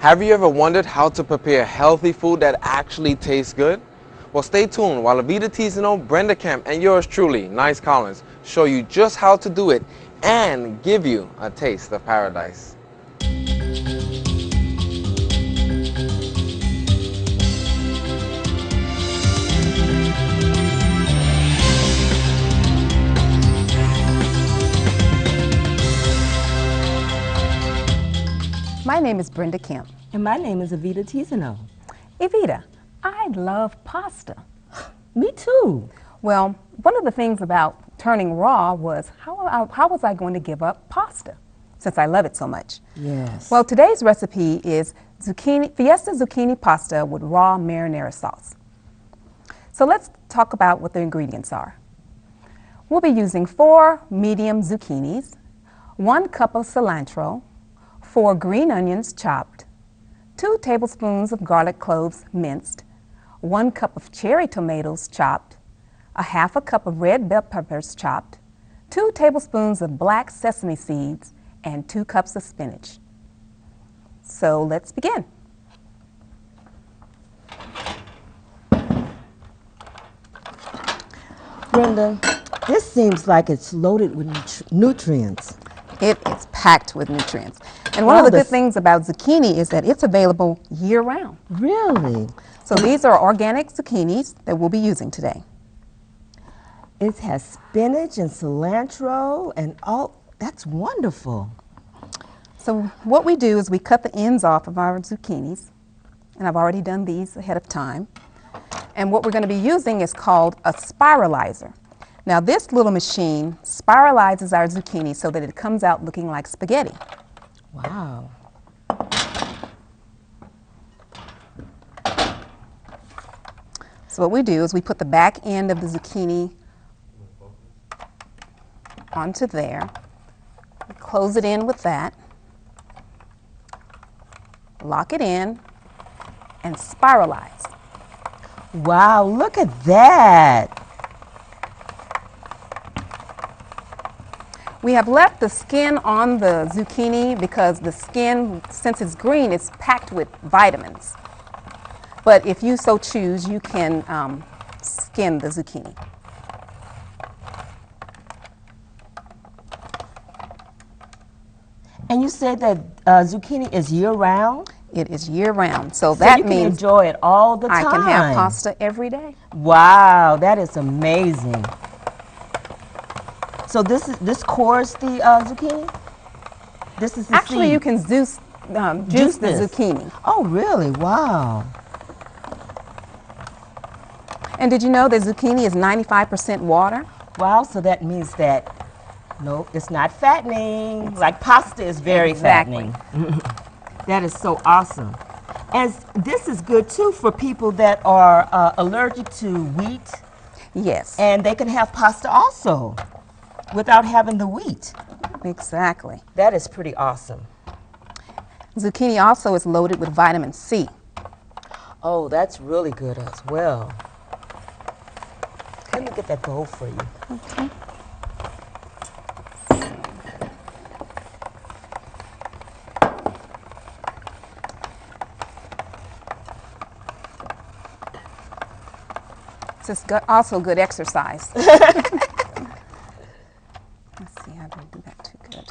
Have you ever wondered how to prepare healthy food that actually tastes good? Well, stay tuned while Evita Tezeno, Brenda Kemp, and yours truly, Nyse Collins, show you just how to do it and give you a taste of paradise. My name is Brenda Kemp. And my name is Evita Tezeno. Evita, I love pasta. Me too. Well, one of the things about turning raw was how was I going to give up pasta since I love it so much? Yes. Well, today's recipe is Fiesta Zucchini pasta with raw marinara sauce. So let's talk about what the ingredients are. We'll be using 4 medium zucchinis, 1 cup of cilantro, 4 green onions chopped, 2 tablespoons of garlic cloves minced, 1 cup of cherry tomatoes chopped, a half a cup of red bell peppers chopped, 2 tablespoons of black sesame seeds, and 2 cups of spinach. So let's begin. Brenda, this seems like it's loaded with nutrients. It is packed with nutrients. And one of the good things about zucchini is that it's available year-round. Really? So these are organic zucchinis that we'll be using today. It has spinach and cilantro and all. That's wonderful. So what we do is we cut the ends off of our zucchinis, and I've already done these ahead of time. And what we're going to be using is called a spiralizer. Now this little machine spiralizes our zucchini so that it comes out looking like spaghetti. Wow. So what we do is we put the back end of the zucchini onto there, we close it in with that, lock it in, and spiralize. Wow, look at that. We have left the skin on the zucchini because the skin, since it's green, it's packed with vitamins. But if you so choose, you can skin the zucchini. And you said that zucchini is year-round? It is year-round, so that means you can enjoy it all the time. I can have pasta every day. Wow, that is amazing. So this cores the zucchini? This is the Actually, seed. you can juice the zucchini. Oh, really? Wow. And did you know that zucchini is 95% water? Wow, so that means that, no, it's not fattening. Like pasta is very fattening. That is so awesome. And this is good, too, for people that are allergic to wheat. Yes. And they can have pasta also without having the wheat. Exactly. That is pretty awesome. Zucchini also is loaded with vitamin C. Oh, that's really good as well. Let me get that bowl for you. Okay. It's also good exercise. Let's see, I didn't do that too good.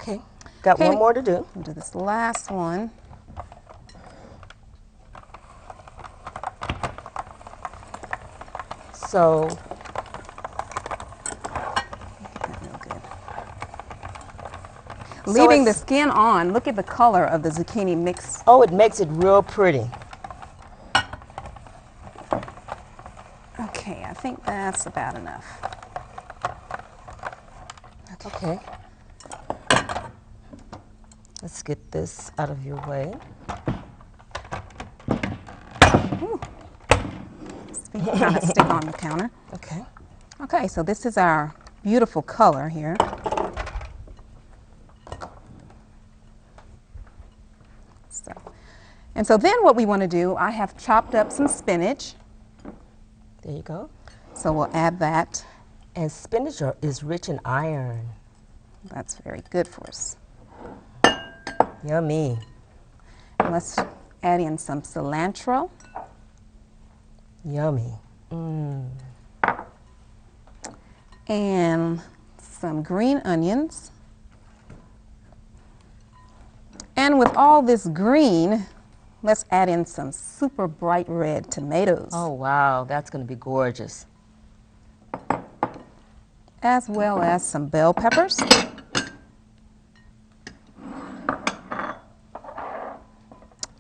Okay, got one more to do. We'll do this last one. So, Real good. Leaving the skin on, look at the color of the zucchini mix. Oh, it makes it real pretty. Okay, I think that's about enough. Okay. Let's get this out of your way. Kind of stick on the counter. Okay. Okay, so this is our beautiful color here. So then what we want to do, I have chopped up some spinach. There you go. So we'll add that. And spinach is rich in iron. That's very good for us. Yummy. Let's add in some cilantro. Yummy. And some green onions. And with all this green, let's add in some super bright red tomatoes. Oh, wow, that's going to be gorgeous. As well as some bell peppers.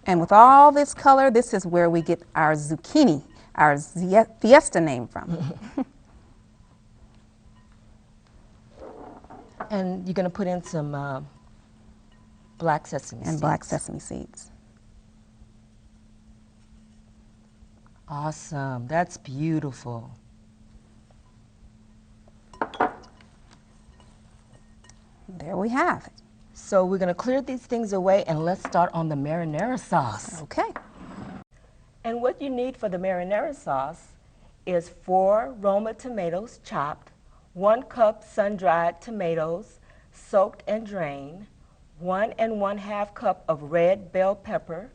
And with all this color, this is where we get our zucchini, our Fiesta name from. And you're going to put in some black sesame seeds. And black sesame seeds. Awesome. That's beautiful. There we have it. So we're going to clear these things away and let's start on the marinara sauce. Okay. And what you need for the marinara sauce is 4 Roma tomatoes chopped, 1 cup sun-dried tomatoes soaked and drained, 1 1/2 cup of red bell pepper,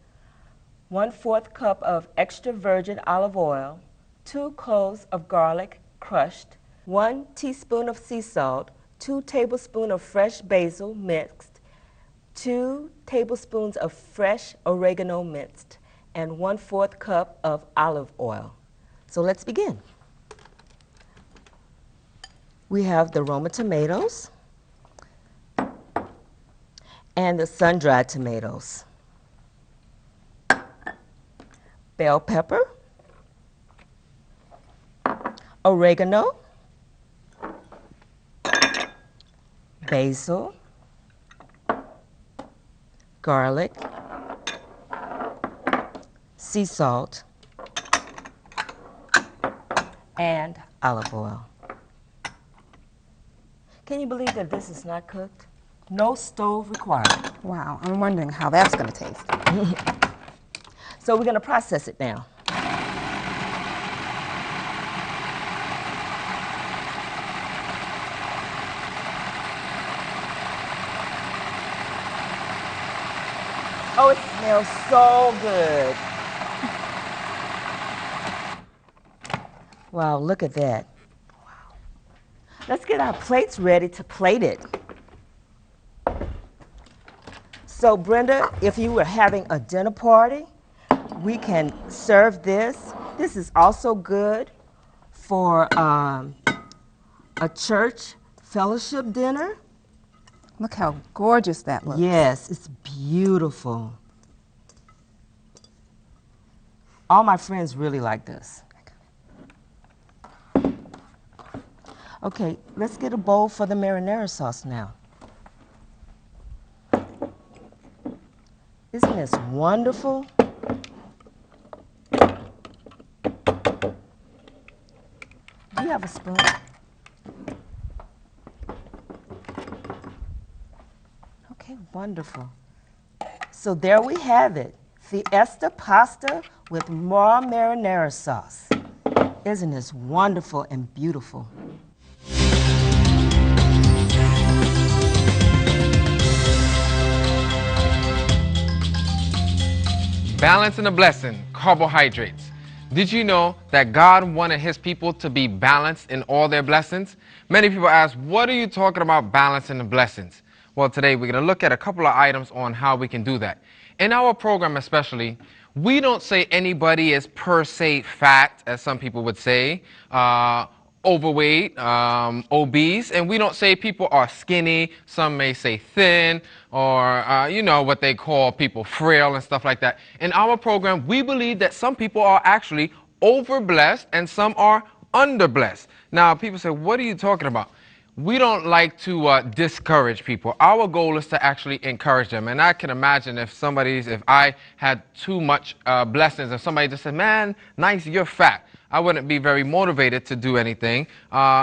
1/4 cup of extra virgin olive oil, 2 cloves of garlic crushed, 1 teaspoon of sea salt, 2 tablespoons of fresh basil mixed, 2 tablespoons of fresh oregano minced, and 1/4 cup of olive oil. So let's begin. We have the Roma tomatoes and the sun-dried tomatoes, bell pepper, oregano, basil, garlic, sea salt, and olive oil. Can you believe that this is not cooked? No stove required. Wow, I'm wondering how that's going to taste. So we're going to process it now. Oh, it smells so good. Wow, look at that. Wow. Let's get our plates ready to plate it. So Brenda, if you were having a dinner party, we can serve this. This is also good for a church fellowship dinner. Look how gorgeous that looks. Yes, it's beautiful. All my friends really like this. Okay, let's get a bowl for the marinara sauce now. Isn't this wonderful? Do you have a spoon? Okay, wonderful. So there we have it. Fiesta pasta with raw marinara sauce. Isn't this wonderful and beautiful? Balance and a blessing, carbohydrates. Did you know that God wanted his people to be balanced in all their blessings? Many people ask, what are you talking about balancing the blessings? Well, today we're going to look at a couple of items on how we can do that. In our program especially, we don't say anybody is per se fat, as some people would say, overweight, obese, and we don't say people are skinny. Some may say thin, or you know, what they call people frail and stuff like that. In our program, we believe that some people are actually over-blessed and some are under-blessed. Now, people say, what are you talking about? We don't like to discourage people. Our goal is to actually encourage them. And I can imagine if I had too much blessings, if somebody just said, man, Nyse, you're fat, I wouldn't be very motivated to do anything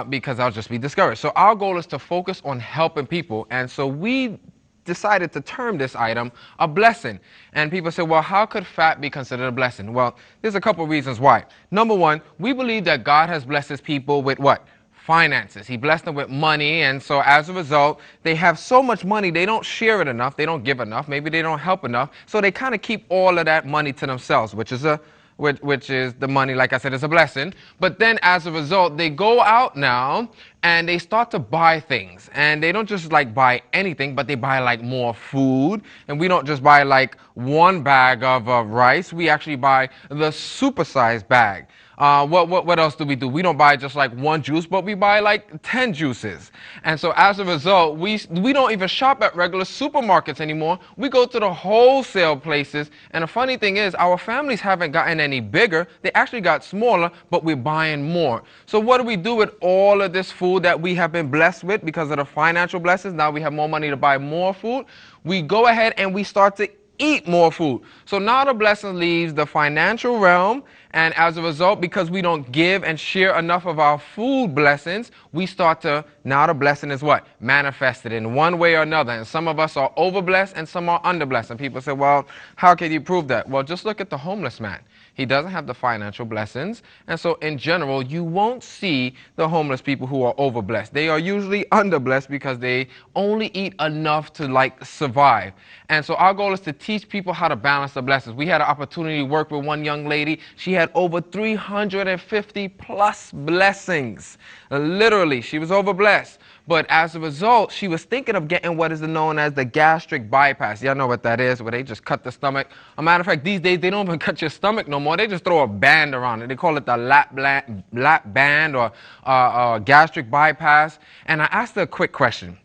because I'll just be discouraged. So our goal is to focus on helping people. And so we decided to term this item a blessing. And people say, well, how could fat be considered a blessing? Well, there's a couple of reasons why. Number one, we believe that God has blessed his people with what? finances. He blessed them with money, and so as a result, they have so much money, they don't share it enough, they don't give enough, maybe they don't help enough, so they kind of keep all of that money to themselves, which is the money, like I said, is a blessing. But then as a result, they go out now and they start to buy things. And they don't just like buy anything, but they buy like more food. And we don't just buy like one bag of rice. We actually buy the supersized bag. What else do? We don't buy just like one juice, but we buy like 10 juices. And so as a result, we don't even shop at regular supermarkets anymore. We go to the wholesale places. And the funny thing is, our families haven't gotten any bigger. They actually got smaller, but we're buying more. So what do we do with all of this food that we have been blessed with because of the financial blessings? Now we have more money to buy more food. We go ahead and we start to eat more food. So now the blessing leaves the financial realm, and as a result, because we don't give and share enough of our food blessings, we start to, now the blessing is what? Manifested in one way or another. And some of us are overblessed and some are underblessed. And people say, well, how can you prove that? Well, just look at the homeless man. He doesn't have the financial blessings. And so in general, you won't see the homeless people who are overblessed. They are usually underblessed because they only eat enough to like survive. And so our goal is to teach people how to balance the blessings. We had an opportunity to work with one young lady. She had over 350 plus blessings. Literally, she was overblessed. But as a result, she was thinking of getting what is known as the gastric bypass. Y'all know what that is, where they just cut the stomach. A matter of fact, these days, they don't even cut your stomach no more. They just throw a band around it. They call it the lap band or gastric bypass. And I asked her a quick question.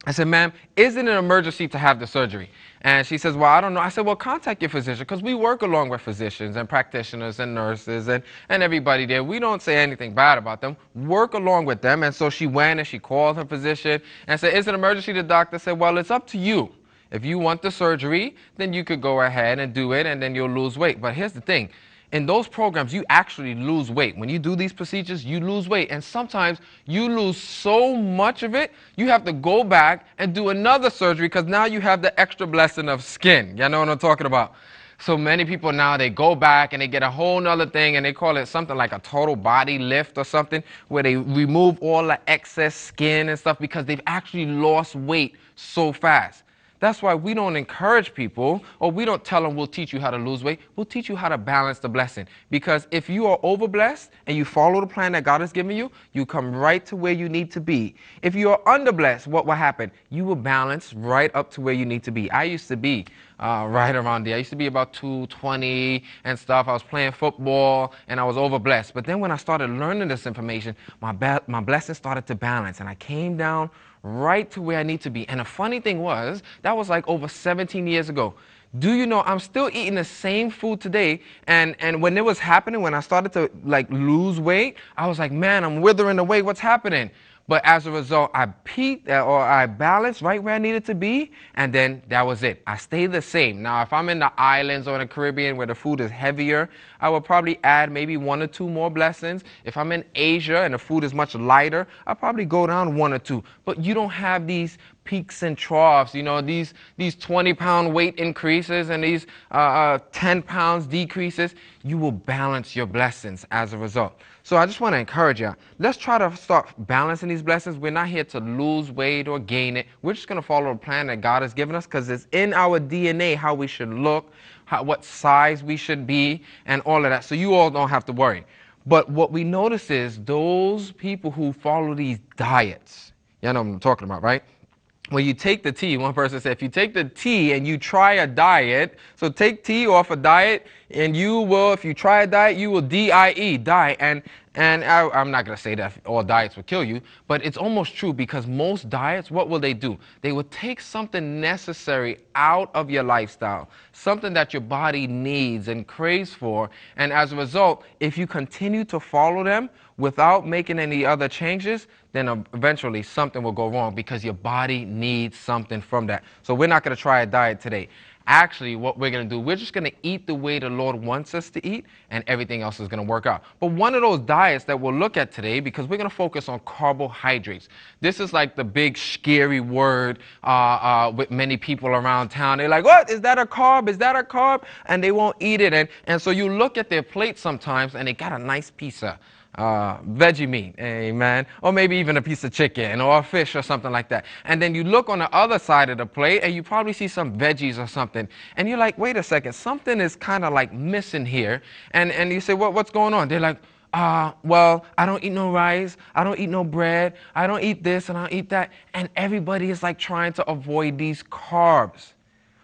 I said, ma'am, is it an emergency to have the surgery? And she says, well, I don't know. I said, well, contact your physician, because we work along with physicians and practitioners and nurses and everybody there. We don't say anything bad about them. Work along with them. And so she went and she called her physician and said, is it an emergency? The doctor said, well, it's up to you. If you want the surgery, then you could go ahead and do it, and then you'll lose weight. But here's the thing. In those programs, you actually lose weight. When you do these procedures, you lose weight. And sometimes you lose so much of it, you have to go back and do another surgery because now you have the extra blessing of skin. Y'all know what I'm talking about? So many people now, they go back and they get a whole nother thing, and they call it something like a total body lift or something, where they remove all the excess skin and stuff because they've actually lost weight so fast. That's why we don't encourage people, or we don't tell them we'll teach you how to lose weight. We'll teach you how to balance the blessing. Because if you are overblessed and you follow the plan that God has given you, you come right to where you need to be. If you are underblessed, what will happen? You will balance right up to where you need to be. I used to be right around there. I used to be about 220 and stuff. I was playing football and I was overblessed. But then when I started learning this information, my blessing started to balance, and I came down right to where I need to be. And the funny thing was, that was like over 17 years ago. Do you know, I'm still eating the same food today, and when it was happening, when I started to like lose weight, I was like, man, I'm withering away, what's happening? But as a result, I peaked or I balanced right where I needed to be, and then that was it. I stayed the same. Now, if I'm in the islands or in the Caribbean where the food is heavier, I will probably add maybe 1 or 2 more blessings. If I'm in Asia and the food is much lighter, I'll probably go down 1 or 2. But you don't have these peaks and troughs, you know, these 20-pound weight increases and these 10 pounds decreases. You will balance your blessings as a result. So I just want to encourage you, let's try to start balancing these blessings. We're not here to lose weight or gain it. We're just going to follow the plan that God has given us, because it's in our DNA how we should look, what size we should be, and all of that. So you all don't have to worry. But what we notice is those people who follow these diets, you know what I'm talking about, right? When you take the tea, one person said, if you take the tea and you try a diet, so take tea off a diet, and you will, if you try a diet, you will die. And I'm not going to say that all diets will kill you, but it's almost true, because most diets, what will they do? They will take something necessary out of your lifestyle, something that your body needs and craves for. And as a result, if you continue to follow them without making any other changes, then eventually something will go wrong, because your body needs something from that. So we're not going to try a diet today. Actually, what we're going to do, we're just going to eat the way the Lord wants us to eat, and everything else is going to work out. But one of those diets that we'll look at today, because we're going to focus on carbohydrates. This is like the big scary word with many people around town. They're like, what? Is that a carb? Is that a carb? And they won't eat it. And so you look at their plate sometimes, and they got a nice piece of veggie meat, amen, or maybe even a piece of chicken or a fish or something like that. And then you look on the other side of the plate and you probably see some veggies or something. And you're like, wait a second, something is kind of like missing here. And you say, what's going on? They're like, well, I don't eat no rice, I don't eat no bread, I don't eat this and I don't eat that. And everybody is like trying to avoid these carbs.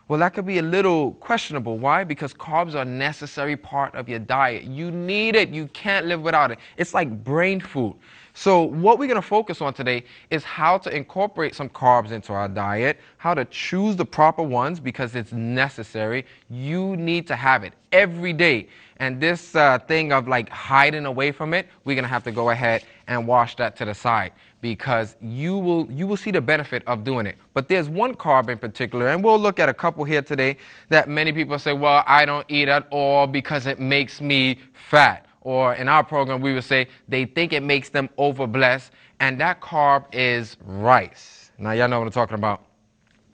Well, that could be a little questionable. Why? Because carbs are a necessary part of your diet. You need it. You can't live without it. It's like brain food. So what we're going to focus on today is how to incorporate some carbs into our diet, how to choose the proper ones because it's necessary. You need to have it every day. And this thing of like hiding away from it, we're going to have to go ahead and wash that to the side because you will see the benefit of doing it. But there's one carb in particular, and we'll look at a couple here today that many people say, well, I don't eat at all because it makes me fat. Or in our program, we would say they think it makes them overblessed, and that carb is rice. Now, y'all know what I'm talking about.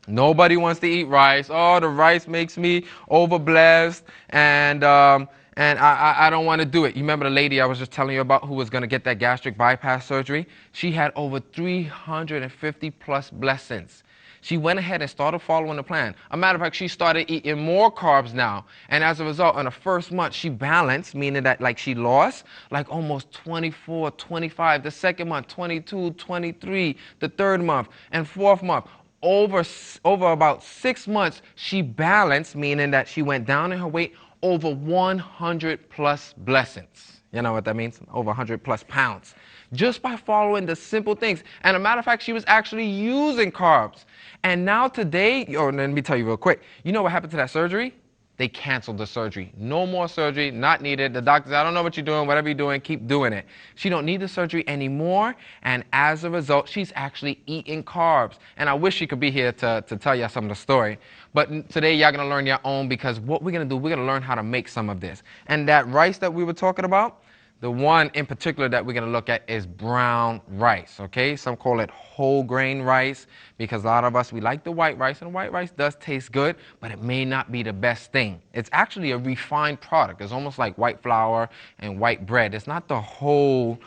Nobody wants to eat rice. Oh, the rice makes me overblessed, and I don't want to do it. You remember the lady I was just telling you about who was going to get that gastric bypass surgery? She had over 350 plus blessings. She went ahead and started following the plan. A matter of fact, she started eating more carbs now. And as a result, in the first month, she balanced, meaning that like she lost like almost 24, 25. The second month, 22, 23. The third month and fourth month. Over about 6 months, she balanced, meaning that she went down in her weight over 100 plus blessings. You know what that means? Over 100 plus pounds. Just by following the simple things. And a matter of fact, she was actually using carbs. And now today, let me tell you real quick. You know what happened to that surgery? They canceled the surgery. No more surgery, not needed. The doctor said, I don't know what you're doing, whatever you're doing, keep doing it. She don't need the surgery anymore, and as a result, she's actually eating carbs. And I wish she could be here to tell you some of the story. But today, y'all gonna learn your own because what we're gonna do, we're gonna learn how to make some of this. And that rice that we were talking about, the one in particular that we're going to look at is brown rice, okay? Some call it whole grain rice because a lot of us, we like the white rice, and white rice does taste good, but it may not be the best thing. It's actually a refined product. It's almost like white flour and white bread. It's not the whole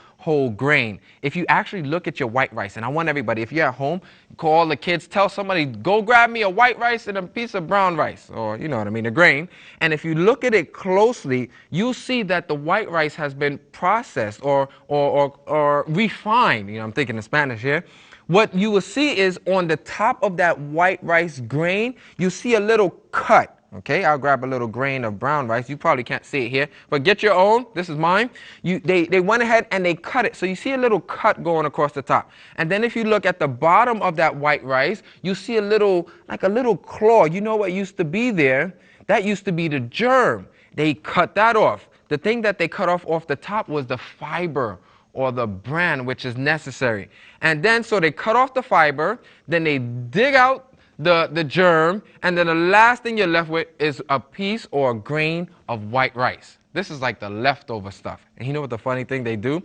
grain. If you actually look at your white rice, and I want everybody, if you're at home, call the kids, tell somebody, go grab me a white rice and a piece of brown rice, or you know what I mean, a grain. And if you look at it closely, you'll see that the white rice has been processed or refined. You know, I'm thinking in Spanish here. What you will see is on the top of that white rice grain, you see a little cut. Okay, I'll grab a little grain of brown rice. You probably can't see it here, but get your own. This is mine. They went ahead and they cut it. So you see a little cut going across the top. And then if you look at the bottom of that white rice, you see a little, like a little claw. You know what used to be there? That used to be the germ. They cut that off. The thing that they cut off the top was the fiber or the bran, which is necessary. And then so they cut off the fiber, then they dig out the germ, and then the last thing you're left with is a piece or a grain of white rice. This is like the leftover stuff. And you know what the funny thing they do?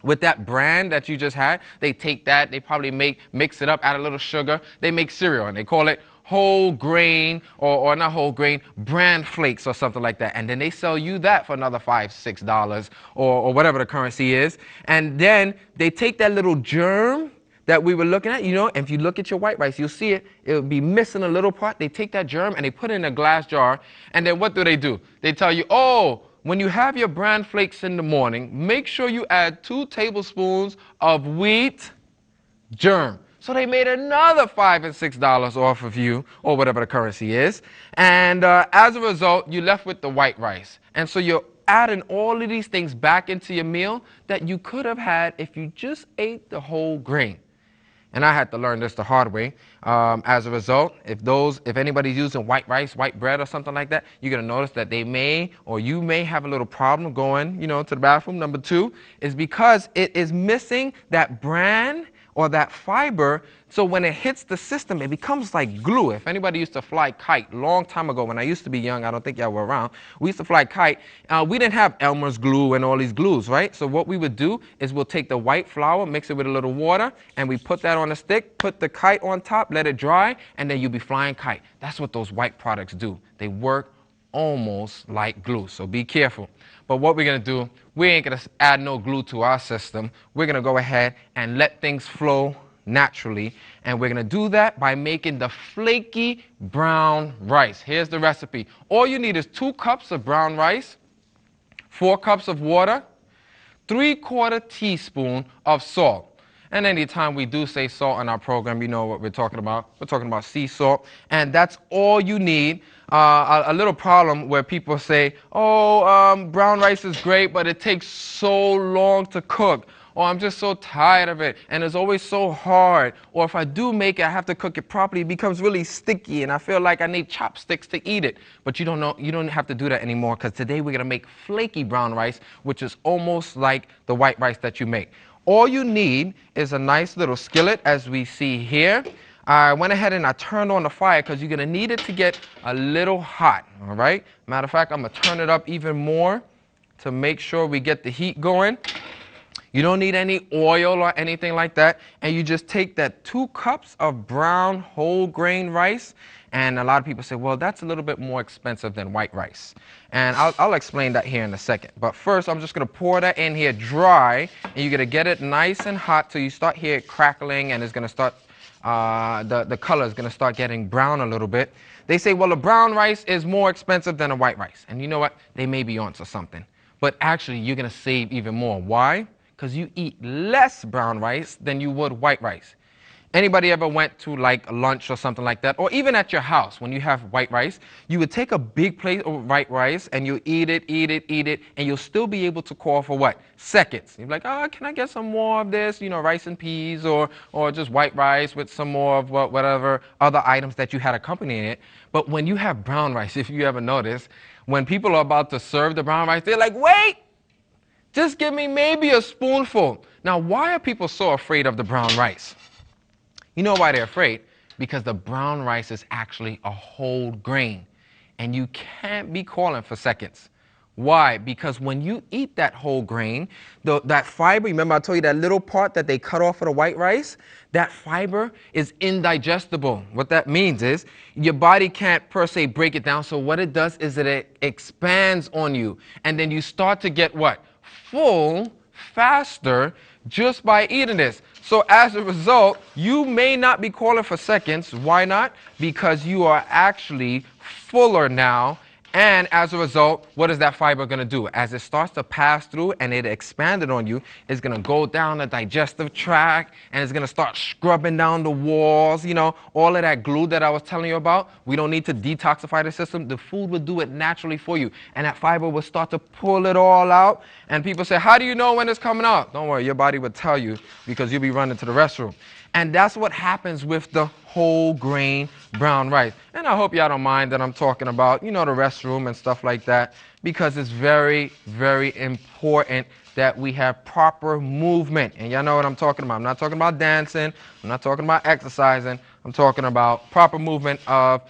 With that bran that you just had, they take that, they probably mix it up, add a little sugar, they make cereal, and they call it whole grain, or not whole grain, bran flakes or something like that. And then they sell you that for another $5, $6, or whatever the currency is. And then they take that little germ that we were looking at, you know, if you look at your white rice, you'll see it. It'll be missing a little part. They take that germ and they put it in a glass jar. And then what do? They tell you, oh, when you have your bran flakes in the morning, make sure you add 2 tablespoons of wheat germ. So they made another $5 and $6 off of you, or whatever the currency is. And as a result, you're left with the white rice. And so you're adding all of these things back into your meal that you could have had if you just ate the whole grain. And I had to learn this the hard way. As a result, if anybody's using white rice, white bread, or something like that, you're going to notice that you may have a little problem going, you know, to the bathroom. Number 2 is because it is missing that bran or that fiber. So when it hits the system, it becomes like glue. If anybody used to fly kite long time ago, when I used to be young, I don't think y'all were around, we used to fly kite. We didn't have Elmer's glue and all these glues, right? So what we would do is we'll take the white flour, mix it with a little water, and we put that on a stick, put the kite on top, let it dry, and then you'll be flying kite. That's what those white products do. They work almost like glue. So be careful. But what we're going to do, we ain't going to add no glue to our system. We're going to go ahead and let things flow naturally. And we're going to do that by making the flaky brown rice. Here's the recipe. All you need is 2 cups of brown rice, 4 cups of water, 3/4 teaspoon of salt. And anytime we do say salt in our program, you know what we're talking about. We're talking about sea salt. And that's all you need. A little problem where people say, oh, brown rice is great, but it takes so long to cook. Or I'm just so tired of it, and it's always so hard. Or if I do make it, I have to cook it properly. It becomes really sticky, and I feel like I need chopsticks to eat it. But you don't have to do that anymore, because today we're going to make flaky brown rice, which is almost like the white rice that you make. All you need is a nice little skillet, as we see here. I went ahead and I turned on the fire because you're going to need it to get a little hot, all right? Matter of fact, I'm going to turn it up even more to make sure we get the heat going. You don't need any oil or anything like that. And you just take that 2 cups of brown whole grain rice. And a lot of people say, well, that's a little bit more expensive than white rice. And I'll explain that here in a second. But first, I'm just going to pour that in here dry. And you're going to get it nice and hot till you start hear it crackling. And it's going to start, the color is going to start getting brown a little bit. They say, well, a brown rice is more expensive than a white rice. And you know what? They may be onto something. But actually, you're going to save even more. Why? Because you eat less brown rice than you would white rice. Anybody ever went to like lunch or something like that? Or even at your house, when you have white rice, you would take a big plate of white rice and you eat it, and you'll still be able to call for what? Seconds. You're like, oh, can I get some more of this? You know, rice and peas, or just white rice with some more of whatever other items that you had accompanying it. But when you have brown rice, if you ever notice, when people are about to serve the brown rice, they're like, wait! Just give me maybe a spoonful. Now, why are people so afraid of the brown rice? You know why they're afraid? Because the brown rice is actually a whole grain, and you can't be calling for seconds. Why? Because when you eat that whole grain, that fiber, remember I told you that little part that they cut off of the white rice? That fiber is indigestible. What that means is your body can't per se break it down, so what it does is that it expands on you, and then you start to get what? Full faster just by eating this. So as a result, you may not be calling for seconds. Why not? Because you are actually fuller now. And as a result, what is that fiber going to do? As it starts to pass through and it expanded on you, it's going to go down the digestive tract, and it's going to start scrubbing down the walls, you know, all of that glue that I was telling you about. We don't need to detoxify the system. The food will do it naturally for you. And that fiber will start to pull it all out. And people say, how do you know when it's coming out? Don't worry, your body will tell you, because you'll be running to the restroom. And that's what happens with the whole grain brown rice. And I hope y'all don't mind that I'm talking about, you know, the restroom and stuff like that, because it's very, very important that we have proper movement. And y'all know what I'm talking about. I'm not talking about dancing. I'm not talking about exercising. I'm talking about proper movement of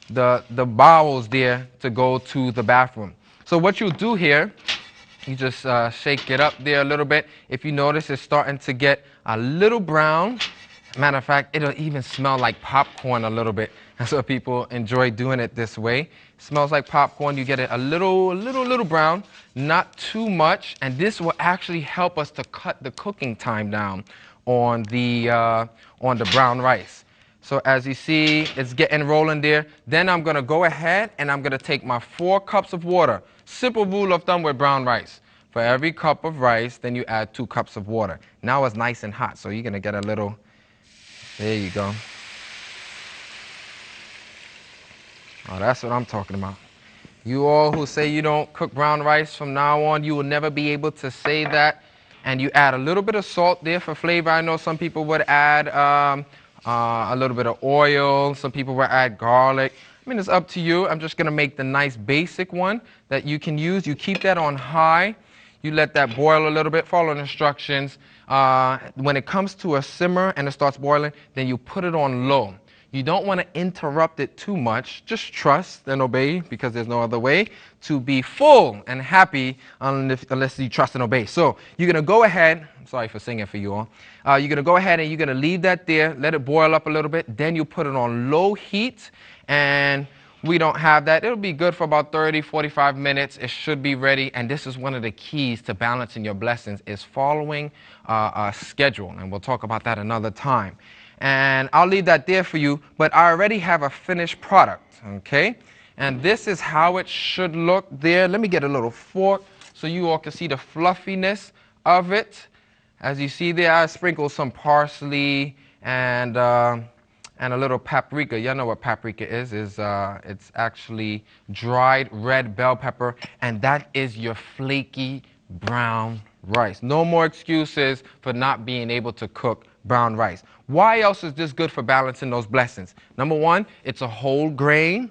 the bowels there to go to the bathroom. So what you do here, you just shake it up there a little bit. If you notice, it's starting to get a little brown. Matter of fact, it'll even smell like popcorn a little bit. That's why people enjoy doing it this way. It smells like popcorn. You get it a little brown, not too much. And this will actually help us to cut the cooking time down on the brown rice. So as you see, it's getting rolling there. Then I'm going to go ahead and I'm going to take my 4 cups of water. Simple rule of thumb with brown rice. For every cup of rice, then you add 2 cups of water. Now it's nice and hot, so you're going to get a little. There you go. Oh, that's what I'm talking about. You all who say you don't cook brown rice, from now on, you will never be able to say that. And you add a little bit of salt there for flavor. I know some people would add a little bit of oil. Some people would add garlic. I mean, it's up to you. I'm just going to make the nice basic one that you can use. You keep that on high. You let that boil a little bit, follow the instructions. When it comes to a simmer and it starts boiling, then you put it on low. You don't want to interrupt it too much. Just trust and obey, because there's no other way to be full and happy unless you trust and obey. So you're going to go ahead. I'm sorry for singing for you all. You're going to go ahead and you're going to leave that there, let it boil up a little bit. Then you put it on low heat. And we don't have that. It'll be good for about 30, 45 minutes. It should be ready. And this is one of the keys to balancing your blessings is following a schedule. And we'll talk about that another time. And I'll leave that there for you. But I already have a finished product, okay? And this is how it should look there. Let me get a little fork so you all can see the fluffiness of it. As you see there, I sprinkled some parsley and a little paprika. Y'all know what paprika is. It's actually dried red bell pepper, and that is your flaky brown rice. No more excuses for not being able to cook brown rice. Why else is this good for balancing those blessings? Number one, it's a whole grain.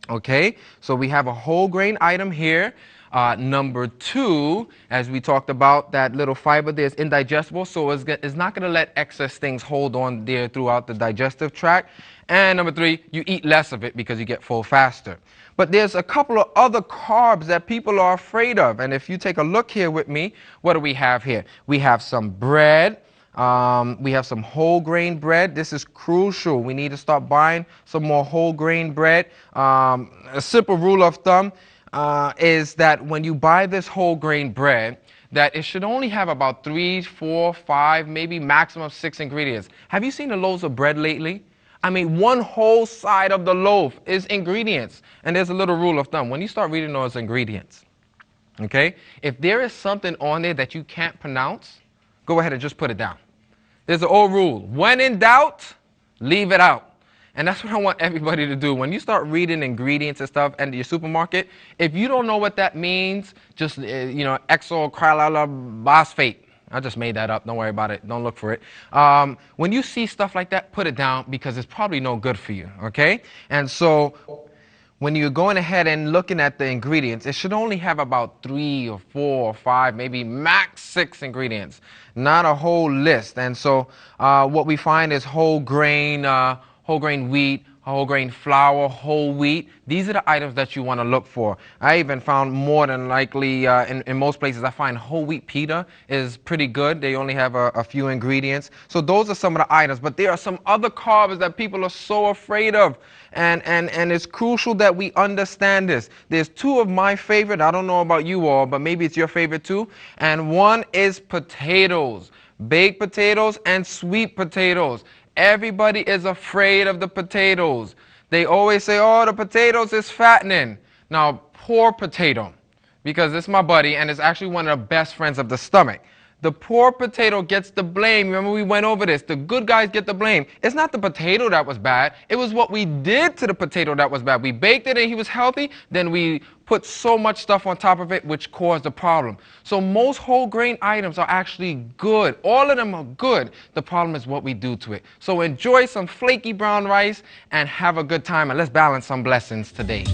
Okay, so we have a whole grain item here. Number two, as we talked about, that little fiber there is indigestible, so it's not going to let excess things hold on there throughout the digestive tract. And number three, you eat less of it because you get full faster. But there's a couple of other carbs that people are afraid of. And if you take a look here with me, what do we have here? We have some bread. We have some whole grain bread. This is crucial. We need to start buying some more whole grain bread. A simple rule of thumb is that when you buy this whole grain bread, that it should only have about 3, 4, 5, maybe maximum 6 ingredients. Have you seen the loaves of bread lately? I mean, one whole side of the loaf is ingredients. And there's a little rule of thumb. When you start reading those ingredients, okay, if there is something on there that you can't pronounce, go ahead and just put it down. There's an old rule. When in doubt, leave it out. And that's what I want everybody to do. When you start reading ingredients and stuff at your supermarket, if you don't know what that means, just, exocrillosphate. I just made that up. Don't worry about it. Don't look for it. When you see stuff like that, put it down because it's probably no good for you, okay? And so when you're going ahead and looking at the ingredients, it should only have about 3 or 4 or 5, maybe max 6 ingredients, not a whole list. And so what we find is whole grain wheat, whole grain flour, whole wheat. These are the items that you want to look for. I even found more than likely in most places, I find whole wheat pita is pretty good. They only have a few ingredients. So those are some of the items. But there are some other carbs that people are so afraid of. And it's crucial that we understand this. There's 2 of my favorite. I don't know about you all, but maybe it's your favorite too. And one is potatoes, baked potatoes and sweet potatoes. Everybody is afraid of the potatoes. They always say, oh, the potatoes is fattening. Now, poor potato, because it's my buddy and it's actually one of the best friends of the stomach. The poor potato gets the blame. Remember, we went over this. The good guys get the blame. It's not the potato that was bad. It was what we did to the potato that was bad. We baked it and he was healthy. Then we put so much stuff on top of it, which caused the problem. So most whole grain items are actually good. All of them are good. The problem is what we do to it. So enjoy some flaky brown rice and have a good time. And let's balance some blessings today.